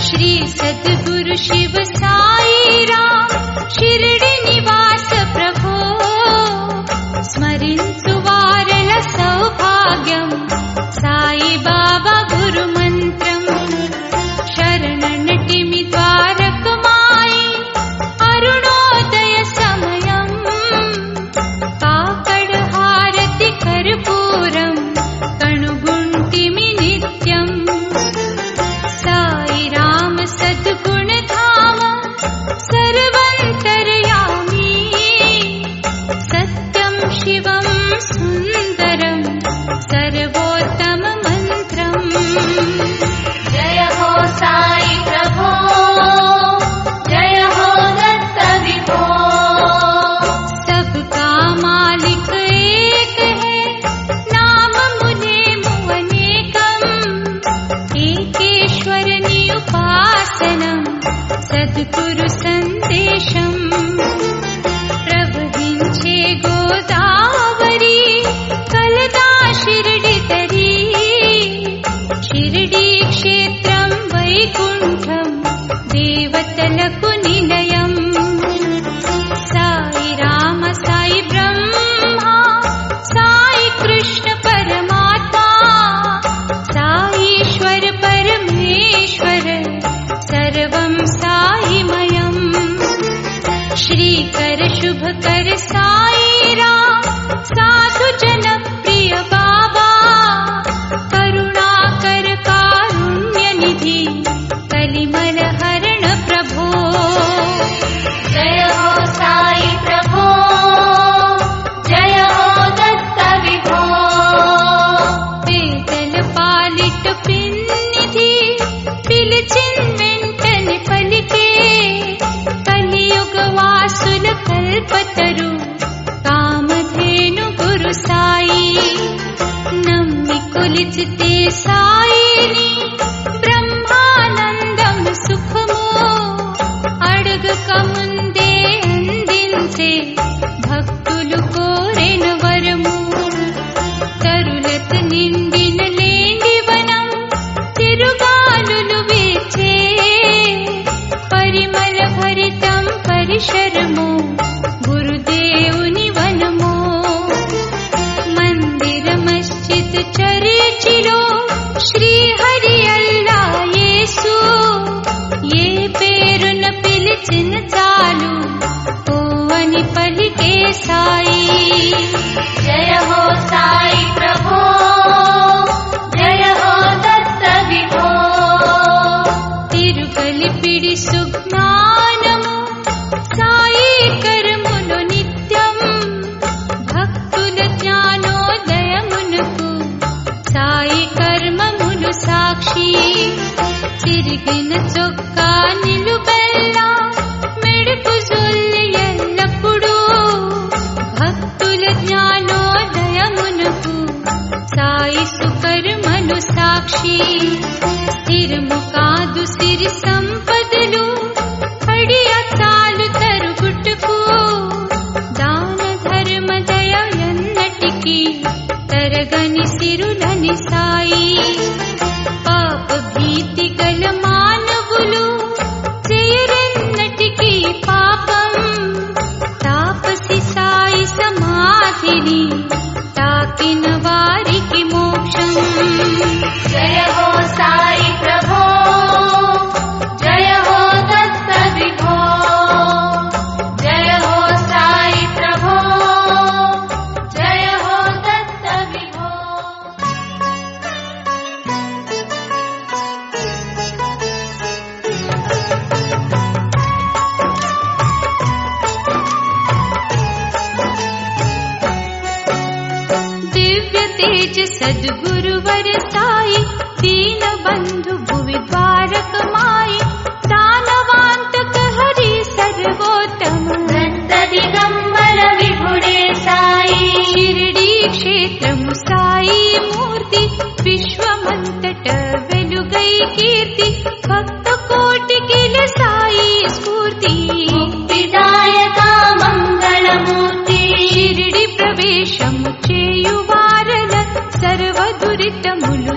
श्री सद्गुरु शिव साई राम शिरडी निवास प्रभो स्मरिन्तु वारल सौभाग्यं साई बाबा गुरु मंत्रं शरणनटिमि द्वारकमाई अरुणोदय समयं काकड हारति कर्पूरं कणुगुण्टिमि नित्यं साई राम सद्गुण धाम सर्वन्तर्यामी सत्यं शिवं सुन्दरं सर्वोत्तम मंत्रम्। जय हो साई प्रभो, जय हो दत्त विभो। सबका मालिक एक है, नाम मुने मुअनेकम् एकेश्वरनि उपासनम् सद्गुरु संदेशम् प्रवहिंचे गोदावरी कलदा शिरडी तरी शिरडी क्षेत्रं वैकुण्ठं देवतలకు నిలయం साई राम साई ब्रह्मा साई कृष्ण परमात्मा साईश्वर परमेश्वर सर्वं साईमयम् श्रीकर शुभकर साई राम साधु जन प्रिय बाबा करुणाकर कारुण्य निधि कलिमल हरण प्रभो। जय हो साई प्रभो, जय हो दत्त विभो। पेदल पालिट पिन्निधि पिलिचिन वेंटने पलिके కలియుగ వాసుల కల్పతరు కామధేను గురు సాయి నమ్మి కొలిచితే సాయిని బ్రహ్మానందం సుఖము అడగక ముందే అందించే భక్తులు కోరెన వరము తరులత నిండిన లేండివనం తిరుగాలులు వేచే పరిమళ భరితం పరిశరము గురుదేవుని వనము మందిర మస్జిద్ చర్చిలో శ్రీహరి అల్లా యేసు ఏ పేరున పిలిచిన చాలు ఓ అని పలికే సాయి। జయ హో సాయి ప్రభో, జయ హో దత్త విభో। తిరుగలిపిడి సుజ్ఞానము సాయి కర్ములు నిత్యం భక్తుల జ్ఞానోదయమునకు సాయి కర్మములు సాక్షి తిరిగిన చొక్కా నిలుబెల్లా మెడుపు జొల్లి ఎల్లప్పుడూ భక్తుల జ్ఞానోదయమునకు సాయి సుకర్మలు సాక్షి స్థిరము కాదు సిరి సంపదలు పడియ చాలు తరుగుట్టుకు దాన ధర్మ దయ ఎన్నటికీ తరగని సిరులని సాయి పాప భీతి గల మానవులు చేయరెన్నటికీ పాపం తాపసి సాయి సమాధిని తాకిన వారికి మోక్షం। జయ హో సాయి ప్రభో, జయ హో దత్త విభో। జయ హో సాయి ప్రభో, జయ హో దత్త విభో। दिव्य तेज सद्गुरुवर साई दीन बंधु भुवि द्वारक माई दानवांतक हरि सर्वोत्तम दत्त दिगंबर विभुडे साई शिरडी क्षेत्रము साई मूर्ति विश्वमंतट వెలుగై కీర్తి భక్త కోటికిల సాయి స్ఫూర్తి ముక్తిదాయక మంగళమూర్తి షిరిడి ప్రవేశము చేయువారల సర్వ దురితములు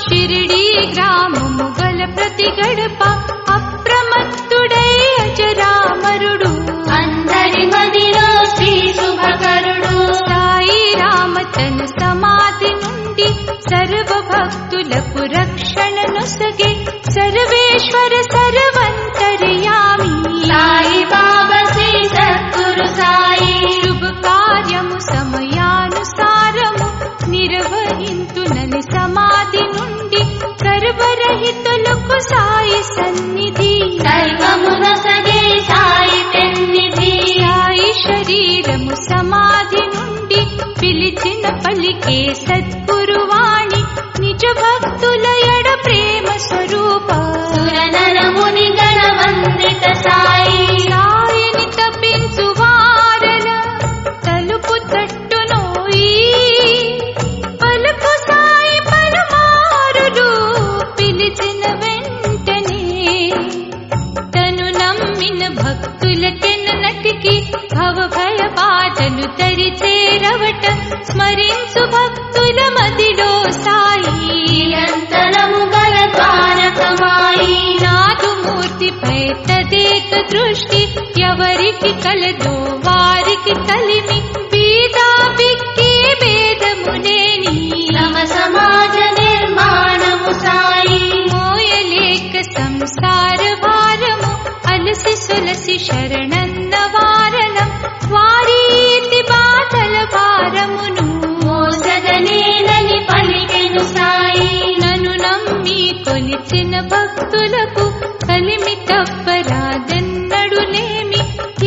షిరిడీ గ్రామము గల ప్రతి గడప అప్రమత్తుడై అజరామరుడు అందరి మదిలో శ్రీ శుభకరుడు సాయి రామ తన సమాధి నుండి సర్వ భక్తులకు రక్షణ నొసగే సర్వేశ్వర సర్వంతర్యామి సాయి బాబా శ్రీ సద్గురు సాయి శుభ కార్యము సమయానుసారము నిర్వహింతునని సమాధి నుండి సర్వరహితులకు సాయి సన్నిధి సర్వమునొసగే సాయి పెన్నిధి సాయి శరీరము సమాధి నుండి పిలిచిన పలికే సద్గురువాణి నిజ భక్తుల ఎడ ప్రేమ స్వరూప సురనరముని గణ వందిత సాయి సాయిని తప్పించు వారల తలుపు తట్టునోయి పలుకు సాయి పలుమారులు పిలిచిన వెంటనే తను నమ్మిన భక్తులకెన్నటికి భవ భయ బాధలు తరిచేరవట స్మరించు భక్తుల మదిలో సాయి నిరంతరము గల ద్వారకమాయి నాదుమూర్తిపై తదేక దృష్టి ఎవరికి కలదో వారికి కలిమి బీదా బిక్కి భేదములేని తమ సమాజ నిర్మాణము సాయి మోయలేక సంసార భారము అలసి సొలసి శరణన్న వారణం వారీతి బాధల భారమును మోసగనేనని పలికెను సాయి నన్ను నమ్మి కొలిచిన భక్తులకు కలిమి తప్పరాదెన్నడులేమి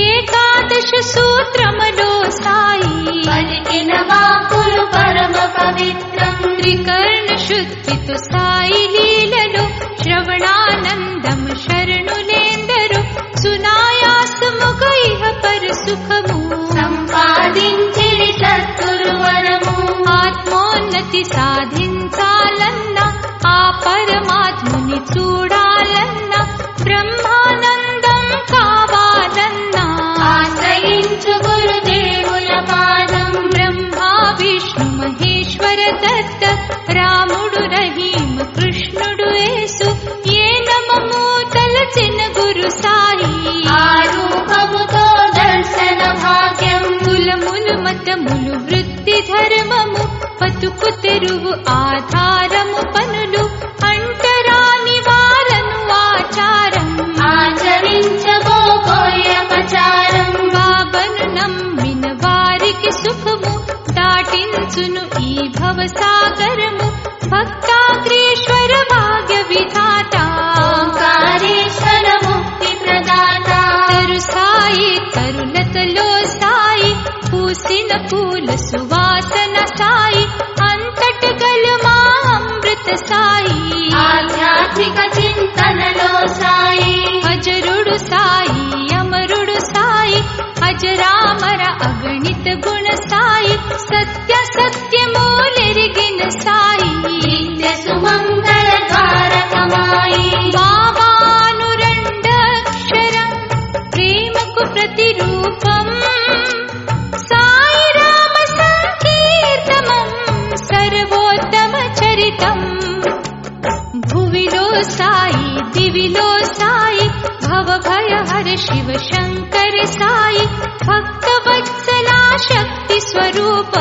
ఏకాదశ సూత్రములో సాయి పలికిన వాక్కులు పరమ పవిత్రం త్రికర్ణ శుద్ధితో సాయి లీలలో శ్రవణానందము శరణులేందరు సునాయాసముగా ఇహ పర సుఖము సంపాదించిడి సద్గురువరము ఆత్మోన్నతి సాధించాలన్నా ఆ పరమాత్ముని చూడాలన్నా బ్రహ్మానందం కావాలన్నా ఆశ్రయించు గురుదేవుల పాదం బ్రహ్మా విష్ణు మహేశ్వర దత్త రాముడు రహీం కృష్ణుడు యేసు ఏ నమము తలచిన గురు సాయి ఆ రూపముతో దర్శన భాగ్యం కులములు మతములు వృత్తి ధర్మము బతుకు తెరువు ఆధారము పనులు అంటరాని వారను ఆచారం ఆచరించబోకోయపచారం బాబను నమ్మిన వారికి సుఖము దాటించును ఈ భవసాగరము భక్తాగ్రేశ్వర భాగ్య విధాత ఓంకారేశ్వర ముక్తి ప్రదాత తరు సాయి తరులతలో సాయి పూసిన పూల సువాసన సాయి అంతట గల మా అమృత సాయి ఆధ్యాత్మిక చింతనలో సాయి అజరుడు సాయి అమరుడు సాయి అజరామర అగణిత గుణ సాయి సత్య సత్యమూలెరిగిన సాయి నిత్య సుమంగళ ద్వారకమాయి బాబానురండక్షరం ప్రేమకు ప్రతిరూపం సాయి రామ సంకీర్తనం సర్వోత్తమ చరితం భువిలో సాయి దివిలో సాయి భవ భయ హర శివ శంకర సాయి భక్త వత్సలా శక్తి స్వరూప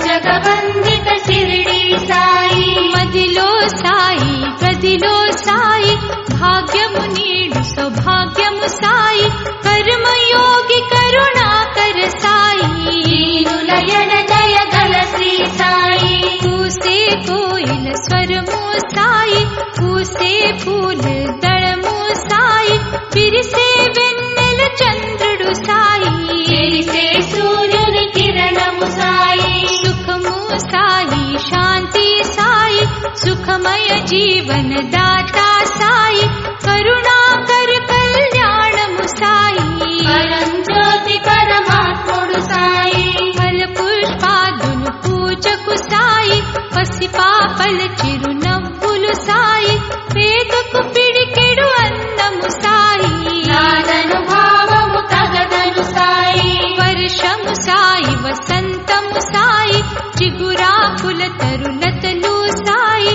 జగవందిత షిరిడీ సాయి మదిలో సాయి గదిలో సాయి భాగ్యము నీడు సౌభాగ్యము సాయి కర్మయోగి కరుణాకర సాయి దీనులయన దయగల శ్రీ సాయి పూసే కోయిల స్వరము సాయి పూసే పూల దళము సాయి విరిసే వెన్నెల చంద్రుడు సాయి మెరిసే సూర్యుని కిరణము సాయి సుఖము సాయి శాంతి సాయి సుఖమయ జీవన దాతా సాయి కరుణాకర కళ్యాణము సాయి పరంజ్యోతి పరమాత్ముడు సాయి ఫల పుష్పాదులు పూజకు సాయి పసిపాపల చిరునవ్వులు సాయి పేదకు పిడికెడు అన్నము సాయి నాదను భావము తగదను సాయి వర్షము సాయి వసంతము సాయి చిగురాకుల తరులతలు సాయి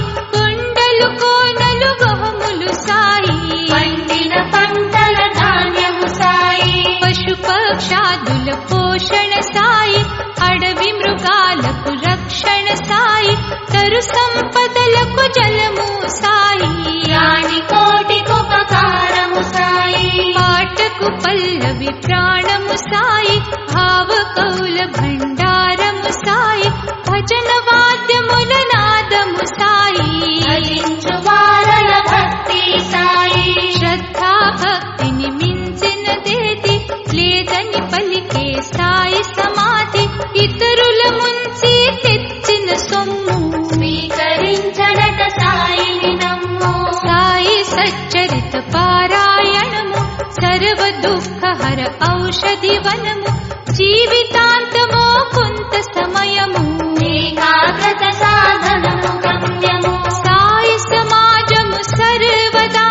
పక్షాదుల పోషణ సాయి అడవి మృగాలకు రక్షణ సాయి తరు సంపదలకు జలము సాయి ప్రాణి కోటికుపకారము సాయి పాటకు పల్లవి ప్రాణము సాయి భావ కౌల భండారము సాయి భజన వాద్యముల నాదము సాయి భజించు వారల భక్తి సాయి శ్రద్ధా భక్తిని మించినదేది లేదని పలికే సాయి సమాధి ఇతరుల ముంచి తెచ్చిన సొమ్ము స్వీకరించడట సాయిని నమ్ము సాయి సచ్చరిత పారాయణము సర్వ దుఃఖహర ఔషధి వనము జీవితాంతమో కొంత సమయము ఏకాగ్రత సాధనము గమ్యము సాయి సమాజము సర్వదా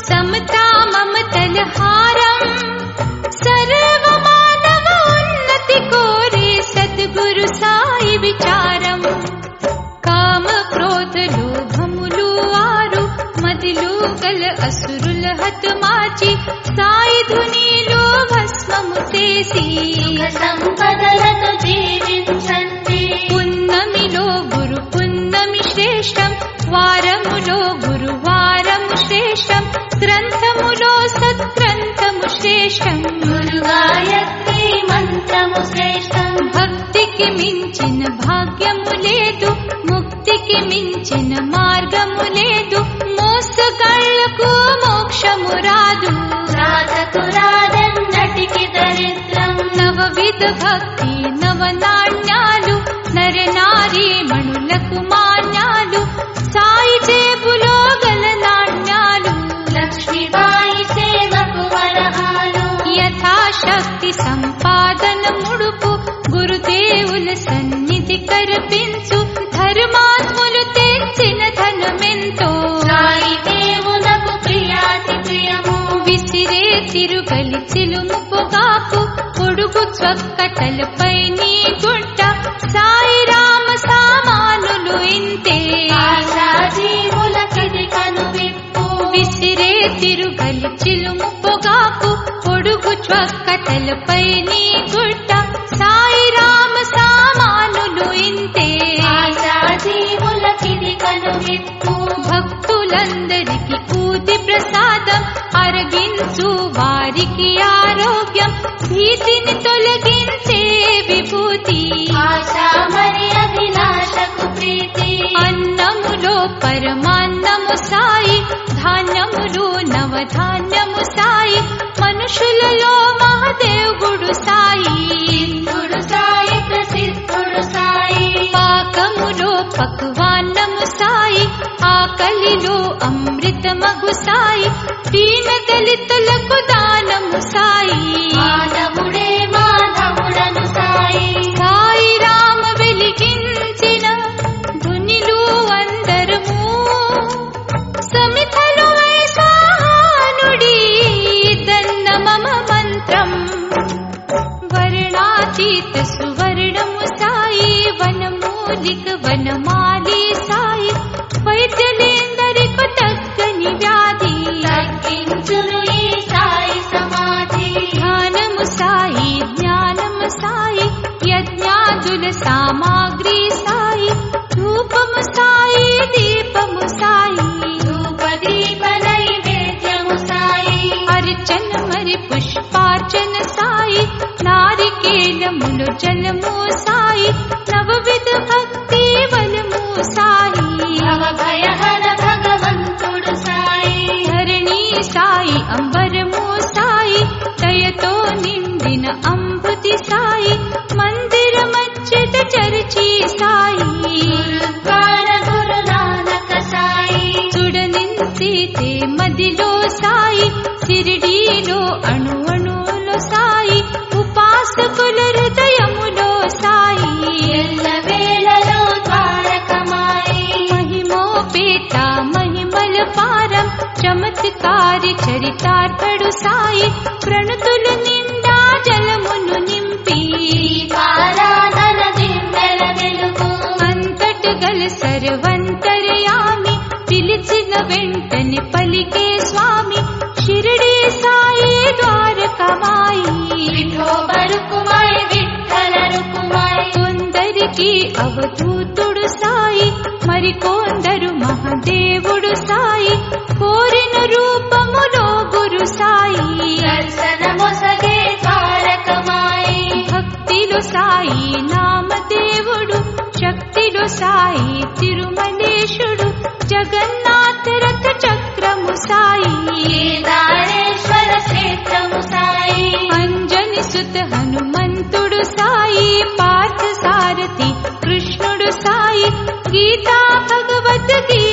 సమతా మమతల హారం సర్వ మానవ ఉన్నతి కోరే సద్గురు సాయి విచారం కామ క్రోధ లోభములు ఆరు మదిలో గల అసురుల హతమాచి సాయి ధునిలో భస్మము చేసి సంపదలతో జీవించండి పున్నమిలో గురు పున్నమి శ్రేష్టం వారములో గురువారము శ్రేష్టం గ్రంథములో సత్గ్రంథము శ్రేష్టం గురు గాయత్రి మంత్రము శ్రేష్టం భక్తికి మించిన భాగ్యము లేదు ముక్తికి మించిన మార్గము లేదు మోసగాళ్లకు మోక్షము రాదు రాధకు రాదన్నటికి దరిద్రం నవవిధ భక్తి నవనాణ్యాలు నరనారీ మణులకు మాన్యాలు సాయి జేబులో గల నాణ్యాలు లక్ష్మీబాయి సేవకు వరహాలు యథాశక్తి సంపాదన ముడుపు గురుదేవుల సన్నిధి కర్పించు ధర్మాత్ములు తెచ్చిన ధనమెంతో సాయి దేవునకు ప్రియాతి ప్రియము విసిరే తిరుగలి చిలుము పొగాకు పొడుగు చొక్కటలపై నీ గుట్ట సాయి రామ సామానులు ఇంతే ఆశా జీవులకిది కనువిప్పు విసిరే తిరుగలి చిలుము పొగాకు పొడుగు చొక్కటలపై నీ గుట్ట సాయి రామ సామానులు ఇంతే ఆశా జీవులకిది కనువిప్పు భక్తులందరికీ ఊది ప్రసాదం అరగించు వారికి ఆరోగ్యం భీతిని తొలగించే విభూతి ఆశా మరి అభిలాషకు ప్రీతి అన్నములో పరమాన్నము సాయి ధాన్యములు నవధాన్యము సాయి మనుషులలో మహదేవుడు సాయి సిద్ధుడు సాయి ప్రసిద్ధుడు సాయి పాకములో పక్వాన్నము సాయి ఆకలిలో అమృతమగు సాయి దీన దళితులకు దానము సాయి మాధవుడే మాధవుడను సాయి సాయి రామ వెలిగించిన ధునిలు అందరము సమితలు వైసానుడి దన్న మమ మంత్రం వర్ణాతీత సువర్ణము సాయి వనమూలిక వనమాలి సాయి వైద్యులేందరికీ తగ్గని వ్యాధి తగ్గించును ఈ సాయి సమాధి ధ్యానము సాయి జ్ఞానము సాయి యజ్ఞాదుల సామాగ్రి సాయి ధూపము సాయి దీపము సాయి ధూపదీప నైవేద్యము సాయి అర్చన మరి పుష్పార్చన సాయి నారికేలములు జలము సాయి నవవిధ భక్తి బలము సాయి భయహర భగవంతుడు సాయి ధరణి సాయి అంబరము సాయి దయతో నిండిన అంబుతి సాయి మందిర మధ్యద చరిచి సాయి గురుద్వార గురు నానక సాయి చూడనించితే మదిలో సాయి సిరిడీలో అణు అణువులో సాయి ఉపాసకుల హృదయములో సాయి ఎల్ల వేళలో ద్వారకమాయి మహిమోపేత మహిమల పారం చమత్కారి చరితార్థుడు సాయి ప్రణతులు నిండా జలమును నింపి దీపారాధన దివ్వెల వెలుగు అంతట గల సర్వంతర్యామి పిలిచిన వెంటనే పలికే స్వామి షిరిడి సాయి ద్వారకమాయి విఠో అవధూతుడు సాయి, మరికొందరు మహాదేవుడు సాయి, కోరిన రూపములో గురు సాయి, దర్శనమొసగే ద్వారకమాయి. భక్తిలో సాయి నామదేవుడు, శక్తిలో సాయి తిరుమలేశుడు, జగన్నాథ రథ చక్రము సాయి, కేదారేశ్వర క్షేత్రము సాయి. అంజని సుత హనుమంతుడు సాయి, పార్థ సారథి కృష్ణుడు సాయి, గీతా భగవద్గీత